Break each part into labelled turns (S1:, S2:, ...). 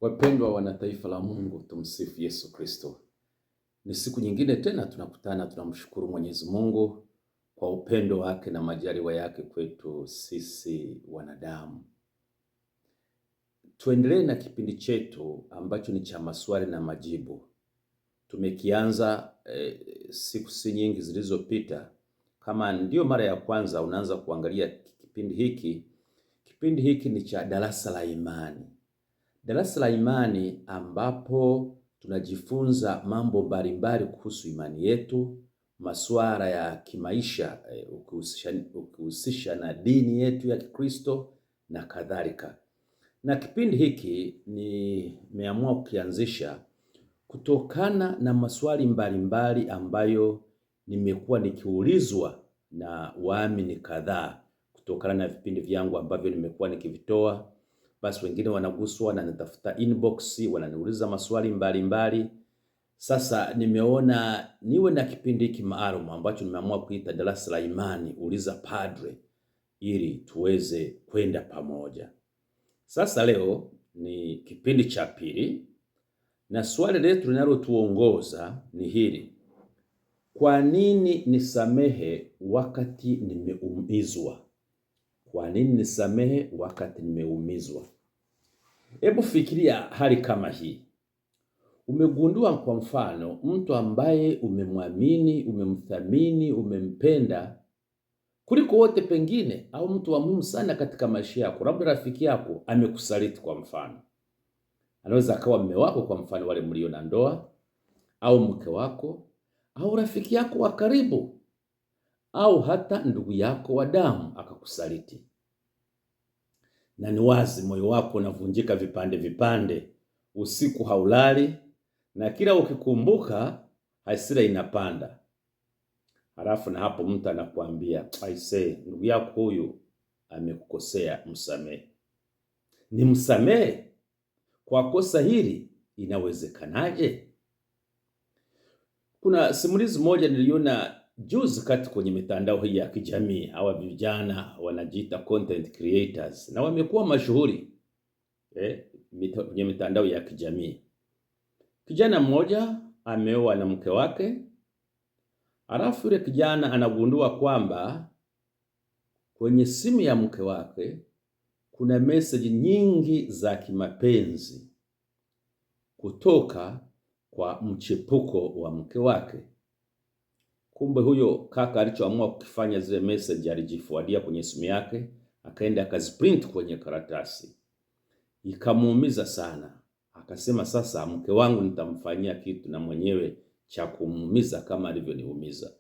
S1: Wapendwa wana taifa la Mungu, tumsifu Yesu Kristo. Ni siku nyingine tena tunakutana, tunamshukuru Mwenyezi Mungu kwa upendo wake na majaliwa yake kwetu sisi wanadamu. Tuendelee na kipindi chetu ambacho ni cha maswali na majibu. Tumekianza siku si nyingi zilizopita. Kama ndio mara ya kwanza unaanza kuangalia kipindi hiki ni cha darasa la imani. Darasa la imani ambapo tunajifunza mambo mbalimbali kuhusu imani yetu, masuala ya kimaisha ukihusisha na dini yetu ya Kikristo na kadhalika. Na kipindi hiki nimeamua kukianzisha kutokana na maswali mbalimbali ambayo nimekuwa nikiulizwa na waamini kadhaa kutokana na vipindi vyangu ambavyo nimekuwa nikivitoa. Basi wengine wanaguswa na nitafuta inbox, wananiuliza maswali mbalimbali. Sasa nimeona niwe na kipindi hiki maalum ambacho nimeamua kuita darasa la imani, uliza padre, ili tuweze kwenda pamoja. Sasa leo ni kipindi cha pili na swali letu linalotuongoza ni hili: kwa nini nisamehe wakati nimeumizwa? Kwa nini nisamehe wakati nimeumizwa? Hebu fikiria hali kama hii. Umegundua kwa mfano mtu ambaye umemwamini, umemthamini, umempenda kuliko wote pengine, au mtu wa muhimu sana katika maisha yako, labda rafiki yako amekusaliti kwa mfano. Anaweza akawa mume wako kwa mfano, wale mlio na ndoa, au mke wako, au rafiki yako wa karibu, au hata ndugu yako wa damu akakusaliti. Na ni wazi moyo wako unavunjika vipande vipande, usiku haulali, na kila ukikumbuka hasira inapanda. Halafu na hapo mtu anakuambia, aisee, ndugu yako huyu amekukosea, msamehe. Ni msamehe kwa kosa hili? Inawezekanaje? Kuna simulizi moja niliona juzi kati kwenye mitandao hii ya kijamii. Hawa vijana wanajiita content creators na wamekuwa mashuhuri kwenye mitandao ya kijamii. Kijana mmoja ameoa na mke wake, alafu yule kijana anagundua kwamba kwenye simu ya mke wake kuna message nyingi za kimapenzi kutoka kwa mchepuko wa mke wake. Kumbe huyo kaka alichoamua kukifanya, zile message alijifuadia kwenye simu yake, akaenda akaziprint kwenye karatasi. Ikamuumiza sana. Akasema sasa mke wangu nitamfanyia kitu na mwenyewe cha kumuumiza kama alivyoniumiza.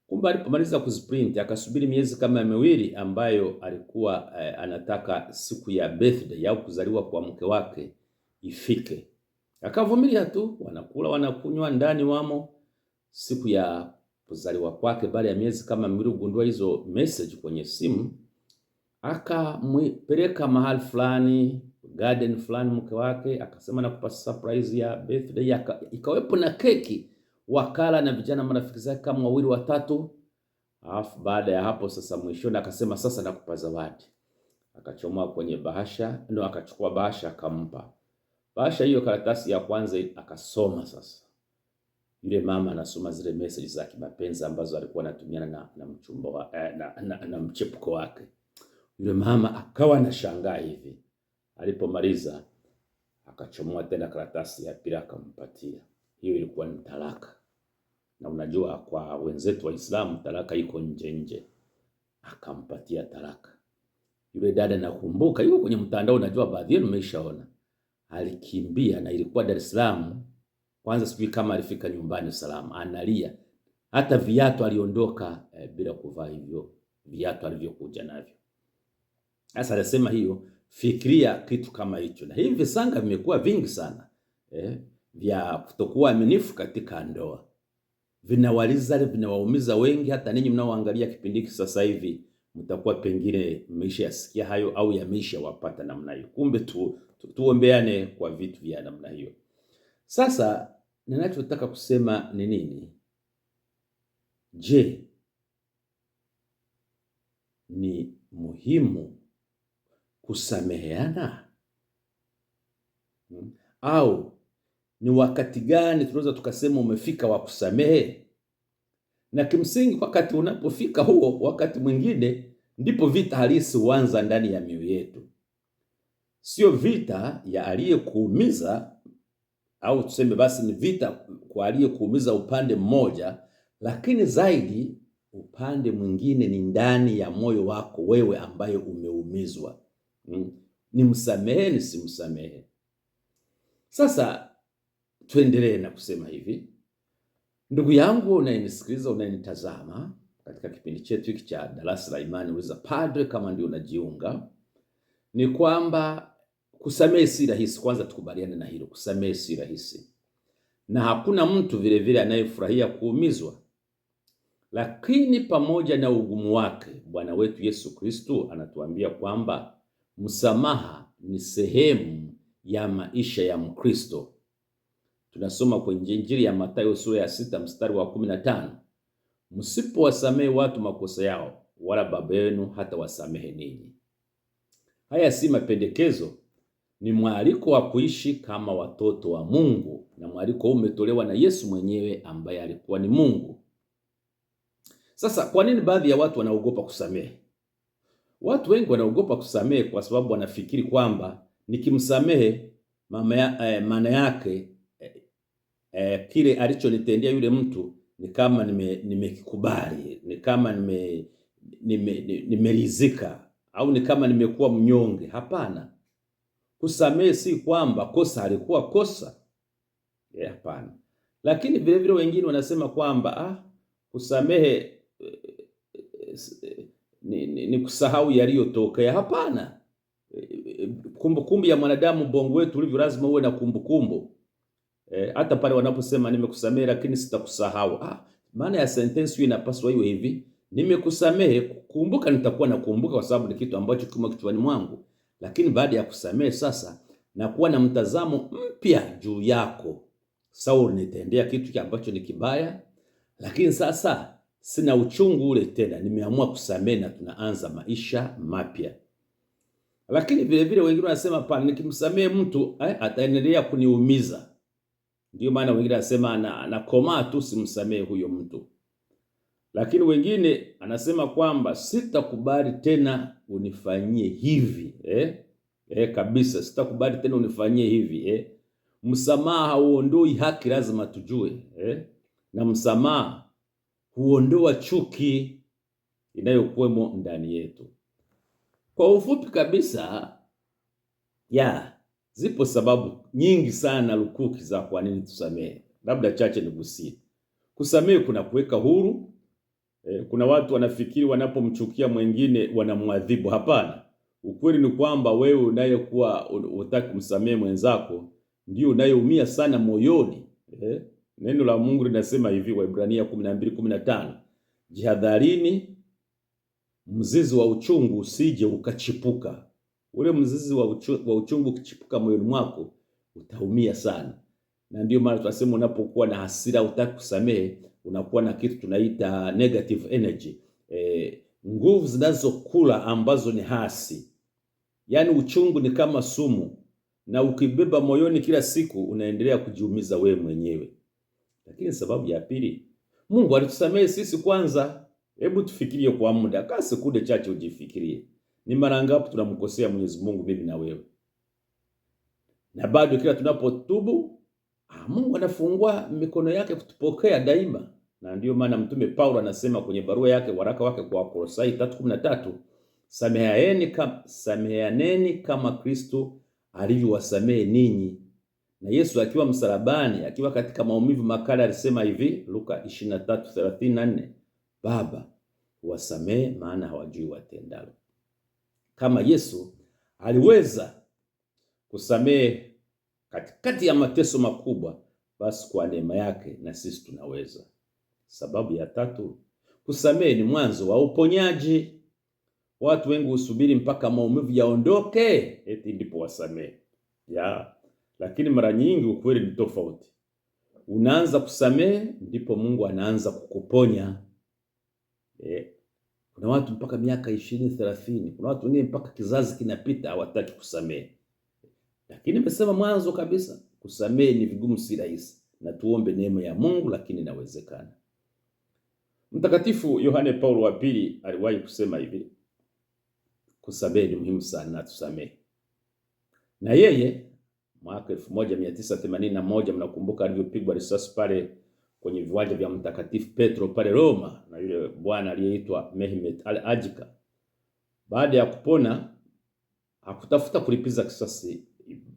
S1: Kumbe alipomaliza kuziprint akasubiri miezi kama miwili ambayo alikuwa anataka siku ya birthday au kuzaliwa kwa mke wake ifike. Akavumilia tu, wanakula wanakunywa, ndani wamo. Siku ya kuzaliwa kwake baada ya miezi kama miwili kugundua hizo message kwenye simu, akampeleka mahali fulani, garden fulani mke wake, akasema nakupa surprise ya birthday. Ikawepo na keki, wakala na vijana marafiki zake kama wawili watatu. Alafu baada ya hapo sasa mwishoni akasema sasa nakupa zawadi. Akachomoa kwenye bahasha, akachukua bahasha akampa. Bahasha hiyo karatasi ya kwanza akasoma sasa. Yule mama anasoma zile message za kimapenzi ambazo alikuwa anatumiana na mchumba na mchepuko wake. Yule mama akawa anashangaa hivi. Alipomaliza akachomoa tena karatasi ya pili akampatia. Hiyo ilikuwa ni talaka. Na unajua kwa wenzetu Waislamu talaka iko nje. Akampatia talaka. Yule dada nakumbuka yuko kwenye mtandao, unajua baadhi yenu mmeshaona. Alikimbia, na ilikuwa Dar es Salaam. Kwanza sijui kama alifika nyumbani salama, analia. Hata viatu aliondoka bila kuvaa hivyo viatu alivyokuja navyo. Sasa anasema hiyo, fikiria kitu kama hicho. Na hivi visanga vimekuwa vingi sana vya kutokuwa aminifu katika ndoa. Vinawaliza, vinawaumiza wengi. Hata ninyi mnaoangalia kipindi hiki sasa hivi mtakuwa pengine mmeshasikia hayo au yameshawapata namna hiyo. Kumbe tuombeane kwa vitu vya namna hiyo. Sasa ninachotaka kusema ni nini? Je, ni muhimu kusameheana? Au ni wakati gani tunaweza tukasema umefika wa kusamehe? Na kimsingi wakati unapofika huo, wakati mwingine ndipo vita halisi huanza ndani ya mioyo yetu. Sio vita ya aliyekuumiza, au tuseme basi ni vita kwa aliyekuumiza upande mmoja, lakini zaidi upande mwingine ni ndani ya moyo wako wewe ambaye umeumizwa. Nimsamehe nisimsamehe? Sasa tuendelee na kusema hivi, ndugu yangu unayenisikiliza, unayenitazama katika kipindi chetu hiki cha Darasa la Imani Uliza Padre, kama ndio unajiunga, ni kwamba kusamehe si rahisi. Kwanza tukubaliane na hilo, kusamehe si rahisi, na hakuna mtu vile vile anayefurahia kuumizwa. Lakini pamoja na ugumu wake, Bwana wetu Yesu Kristo anatuambia kwamba msamaha ni sehemu ya maisha ya Mkristo. Tunasoma kwenye Injili ya Mathayo sura ya 6 mstari wa 15, msipowasamehe watu makosa yao, wala Baba yenu hata wasamehe ninyi. Haya si mapendekezo, ni mwaliko wa kuishi kama watoto wa Mungu, na mwaliko huu umetolewa na Yesu mwenyewe ambaye alikuwa ni Mungu. Sasa kwa nini baadhi ya watu wanaogopa kusamehe? Watu wengi wanaogopa kusamehe kwa sababu wanafikiri kwamba nikimsamehe maana yake kile alichonitendea yule mtu ni kama nimekikubali, ni kama nimeridhika, au ni kama nimekuwa mnyonge. Hapana. Kusamehe si kwamba kosa halikuwa kosa. Hapana. Lakini vile vile wengine wanasema kwamba kusamehe ni kusahau yaliyotokea. Hapana. Kumbukumbu ya mwanadamu, bongo wetu ulivyo, lazima uwe na kumbukumbu. Hata pale wanaposema nimekusamehe lakini sitakusahau, maana ya sentence hiyo inapaswa iwe hivi: nimekusamehe, kumbuka, nitakuwa nakumbuka kwa sababu ni kitu ambacho kimo kichwani mwangu, lakini baada ya kusamehe sasa na kuwa na mtazamo mpya juu yako. Sawa, nitendea kitu ambacho ni kibaya, lakini sasa sina uchungu ule tena, nimeamua kusamehe na tunaanza maisha mapya. Lakini vile vile wengine wanasema hapana, nikimsamehe mtu ataendelea kuniumiza. Ndio maana wengine wanasema nakomaa tu, simsamehe huyo mtu. Lakini wengine anasema kwamba sitakubali tena unifanyie hivi. Kabisa sitakubali tena unifanyie hivi. Msamaha huondoi haki, lazima tujue. Na msamaha huondoa chuki inayokuwemo ndani yetu. Kwa ufupi kabisa, zipo sababu nyingi sana lukuki za kwa nini tusamehe. Labda chache nigusie. Kusamehe kuna kuweka huru. Kuna watu wanafikiri wanapomchukia mwingine wanamwadhibu. Hapana. Ukweli ni kwamba wewe unayekuwa unataka kumsamehe mwenzako ndio unayeumia sana moyoni. Neno la Mungu linasema hivi, Waebrania 12:15, jihadharini mzizi wa uchungu usije ukachipuka. Ule mzizi wa uchungu ukichipuka moyoni mwako utaumia sana. Na ndio maana tunasema unapokuwa na hasira, utaki kusamehe, unakuwa na kitu tunaita negative energy, nguvu zinazokula ambazo ni hasi. Yaani uchungu ni kama sumu, na ukibeba moyoni kila siku unaendelea kujiumiza wewe mwenyewe. Lakini sababu ya pili, Mungu alitusamehe sisi kwanza. Hebu tufikirie kwa muda, kaa sekunde chache ujifikirie. Ni mara ngapi tunamkosea Mwenyezi Mungu, mimi na wewe? Na bado kila tunapotubu, Mungu anafungua mikono yake kutupokea daima. Na ndio maana Mtume Paulo anasema kwenye barua yake, waraka wake kwa Wakolosai 3:13, sameheaneni kama Kristo alivyowasamehe ninyi. Na Yesu akiwa msalabani, akiwa katika maumivu makali, alisema hivi, Luka 23:34, Baba, wasamehe maana hawajui watendalo. Kama Yesu aliweza kusamehe katikati ya mateso makubwa, basi kwa neema yake na sisi tunaweza. Sababu ya tatu, kusamehe ni mwanzo wa uponyaji. Watu wengi husubiri mpaka maumivu yaondoke eti ndipo wasamehe. Lakini mara nyingi ukweli ni tofauti. Unaanza kusamehe ndipo Mungu anaanza kukuponya. Kuna watu mpaka miaka 20-30, kuna watu wengine mpaka kizazi kinapita hawataki kusamehe. Lakini nimesema mwanzo kabisa, kusamehe ni vigumu, si rahisi, na tuombe neema ya Mungu, lakini inawezekana. Mtakatifu Yohane Paulo wa pili aliwahi kusema hivi, kusamehe ni muhimu sana, na tusamehe. Na yeye mwaka 1981 mnakumbuka alivyopigwa risasi pale kwenye viwanja vya Mtakatifu Petro pale Roma na yule bwana aliyeitwa Mehmet al-Ajika. Baada ya kupona hakutafuta kulipiza kisasi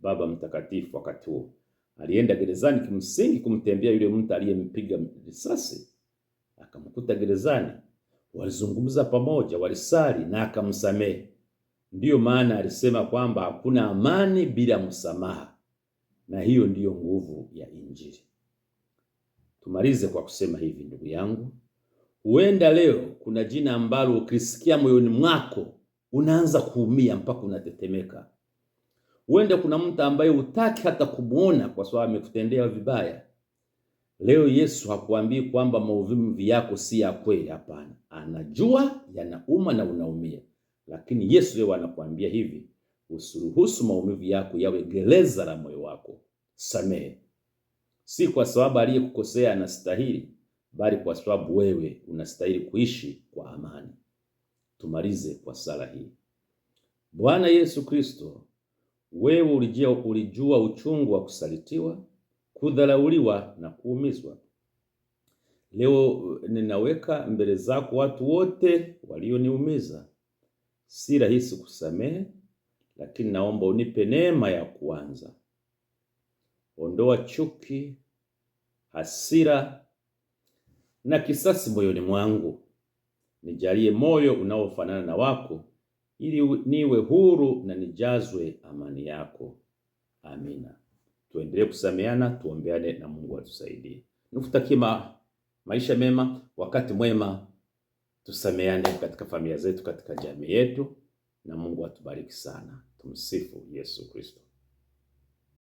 S1: baba mtakatifu. Wakati huo alienda gerezani kimsingi kumtembea yule mtu aliyempiga risasi, akamkuta gerezani, walizungumza pamoja, walisali na akamsamehe. Ndiyo maana alisema kwamba hakuna amani bila msamaha, na hiyo ndiyo nguvu ya Injili. Tumalize kwa kusema hivi, ndugu yangu, huenda leo kuna jina ambalo ukisikia moyoni mwako unaanza kuumia mpaka unatetemeka. Huenda kuna mtu ambaye hutaki hata kumuona kwa sababu amekutendea vibaya. Leo Yesu hakuambii kwamba maumivu yako si ya kweli, hapana. Anajua yanauma na unaumia. Lakini Yesu leo anakuambia hivi, usiruhusu maumivu yako yawe gereza la moyo wako. Samehe. Si kwa sababu aliyekukosea anastahili, bali kwa sababu wewe unastahili kuishi kwa amani. Tumalize kwa sala hii. Bwana Yesu Kristo, wewe ulijua uchungu wa kusalitiwa, kudharauliwa na kuumizwa. Leo ninaweka mbele zako watu wote walioniumiza. Si rahisi kusamehe, lakini naomba unipe neema ya kuanza. Ondoa chuki, hasira na kisasi moyoni mwangu. Nijalie moyo unaofanana na wako, ili niwe huru na nijazwe amani yako. Amina. Tuendelee kusameheana, tuombeane na Mungu atusaidie. Nikutakie maisha mema, wakati mwema. Tusameheane katika familia zetu, katika jamii yetu, na Mungu atubariki sana. Tumsifu Yesu Kristo.